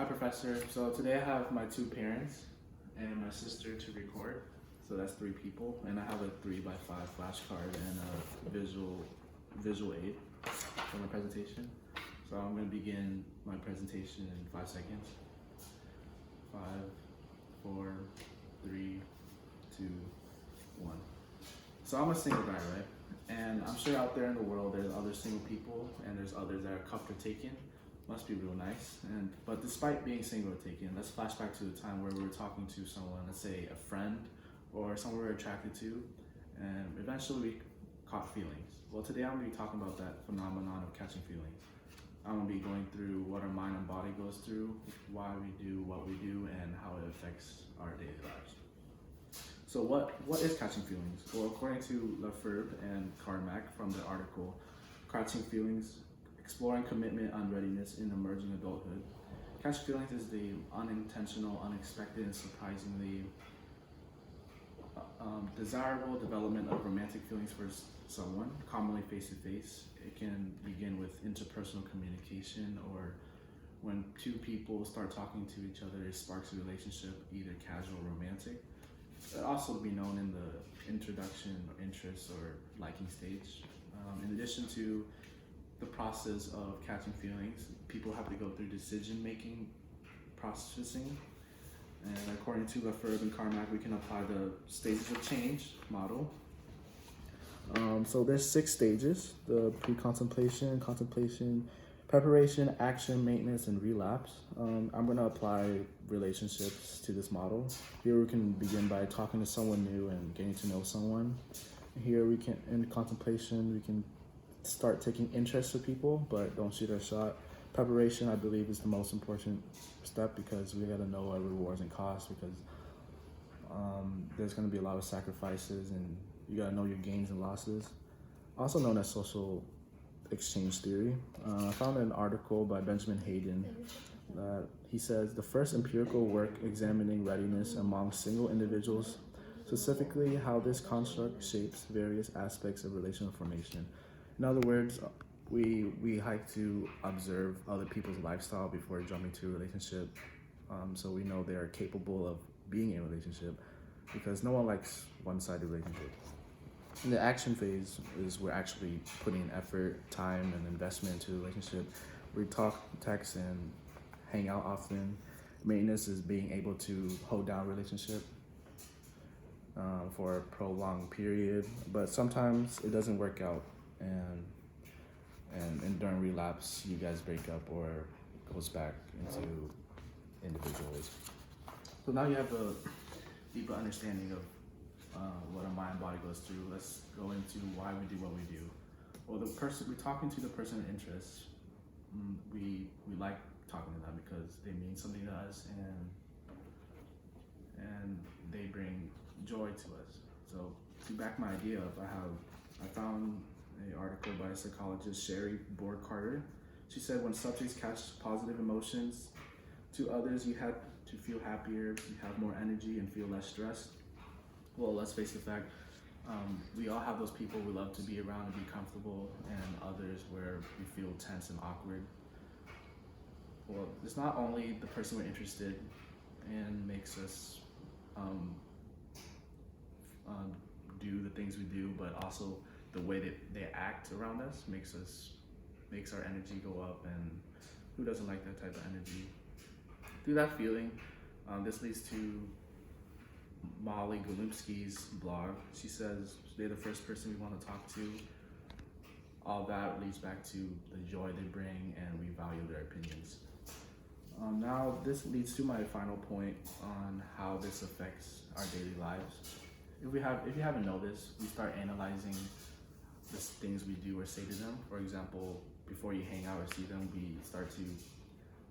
Hi, Professor. So today I have my two parents and my sister to record. So that's three people, and I have a 3x5 flashcard and a visual aid for my presentation. So I'm going to begin my presentation in 5 seconds. 5, 4, 3, 2, 1. So I'm a single guy, right? And I'm sure out there in the world there's other single people, and there's others that are cuffed or taken. Must be real nice. But despite being single or taken, let's flash back to the time where we were talking to someone, let's say a friend or someone we were attracted to, and eventually we caught feelings. Well, today I'm going to be talking about that phenomenon of catching feelings. I'm going to be going through what our mind and body goes through, why we do what we do, and how it affects our daily lives. So what is catching feelings? Well, according to Lefebvre and Carmack from the article, Catching Feelings, Exploring Commitment, Unreadiness in Emerging Adulthood. Catching feelings is the unintentional, unexpected, and surprisingly desirable development of romantic feelings for someone, commonly face-to-face. It can begin with interpersonal communication, or when two people start talking to each other, it sparks a relationship, either casual or romantic. It also be known in the introduction or interest or liking stage. In addition to the process of catching feelings, people have to go through decision-making processing. And according to Lefebvre and Carmack, we can apply the stages of change model. So there's 6 stages: the pre-contemplation, contemplation, preparation, action, maintenance, and relapse. I'm going to apply relationships to this model. Here we can begin by talking to someone new and getting to know someone. Here we can, in contemplation, we can start taking interest in people, but don't shoot our shot. Preparation, I believe, is the most important step, because we got to know our rewards and costs, because there's going to be a lot of sacrifices, and you got to know your gains and losses. Also known as social exchange theory. I found an article by Benjamin Hayden that he says the first empirical work examining readiness among single individuals, specifically how this construct shapes various aspects of relational formation. In other words, we like to observe other people's lifestyle before jumping to a relationship, so we know they are capable of being in a relationship, because no one likes one-sided relationships. In the action phase is we're actually putting effort, time, and investment into a relationship. We talk, text, and hang out often. Maintenance is being able to hold down a relationship for a prolonged period, but sometimes it doesn't work out, and during relapse, you guys break up or goes back into individuals. So now you have a deeper understanding of what our mind and body goes through. Let's go into why we do what we do. Well, we're talking to the person of interest. We like talking to them because they mean something to us, and they bring joy to us. So to back my idea up, I found an article by psychologist Sherry Board Carter. She said when subjects catch positive emotions to others, you have to feel happier, you have more energy, and feel less stressed. Well, let's face the fact, we all have those people we love to be around and be comfortable, and others where we feel tense and awkward. Well, it's not only the person we're interested in makes us do the things we do, but also the way that they act around us makes our energy go up, and who doesn't like that type of energy? Through that feeling, this leads to Molly Golubski's blog. She says they're the first person we want to talk to. All that leads back to the joy they bring, and we value their opinions. Now this leads to my final point on how this affects our daily lives. If you haven't noticed, we start analyzing the things we do or say to them. For example, before you hang out or see them, we start to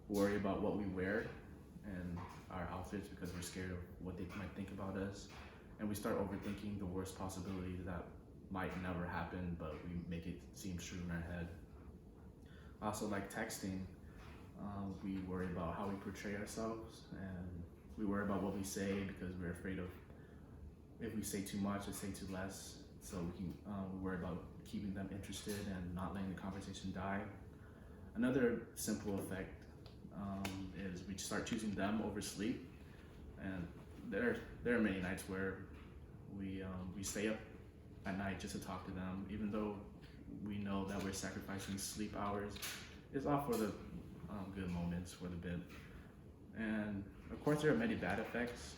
worry about what we wear and our outfits, because we're scared of what they might think about us, and we start overthinking the worst possibilities that might never happen, but we make it seem true in our head. Also, like texting, we worry about how we portray ourselves, and we worry about what we say because we're afraid of if we say too much or say too less. So we worry about keeping them interested and not letting the conversation die. Another simple effect is we start choosing them over sleep. And there are many nights where we stay up at night just to talk to them, even though we know that we're sacrificing sleep hours. It's all for the good moments for the bit. And of course, there are many bad effects,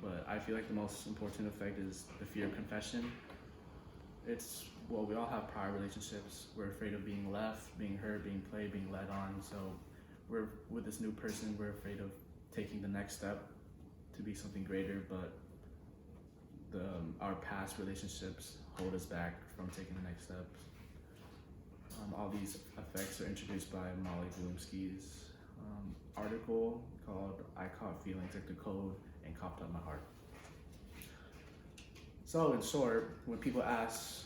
but I feel like the most important effect is the fear of confession. We all have prior relationships. We're afraid of being left, being hurt, being played, being led on. So we're with this new person, we're afraid of taking the next step to be something greater, but our past relationships hold us back from taking the next steps. All these effects are introduced by Molly Bloomsky's article called "I Caught Feelings Like the Code and Coughed Up My Heart." So in short, when people ask,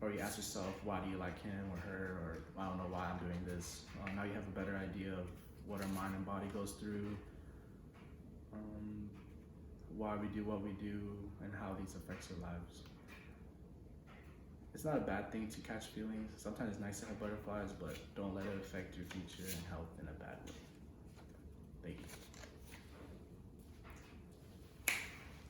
or you ask yourself, why do you like him or her, or I don't know why I'm doing this, now you have a better idea of what our mind and body goes through, why we do what we do, and how these affects our lives. It's not a bad thing to catch feelings. Sometimes it's nice to have butterflies, but don't let it affect your future and health in a bad way.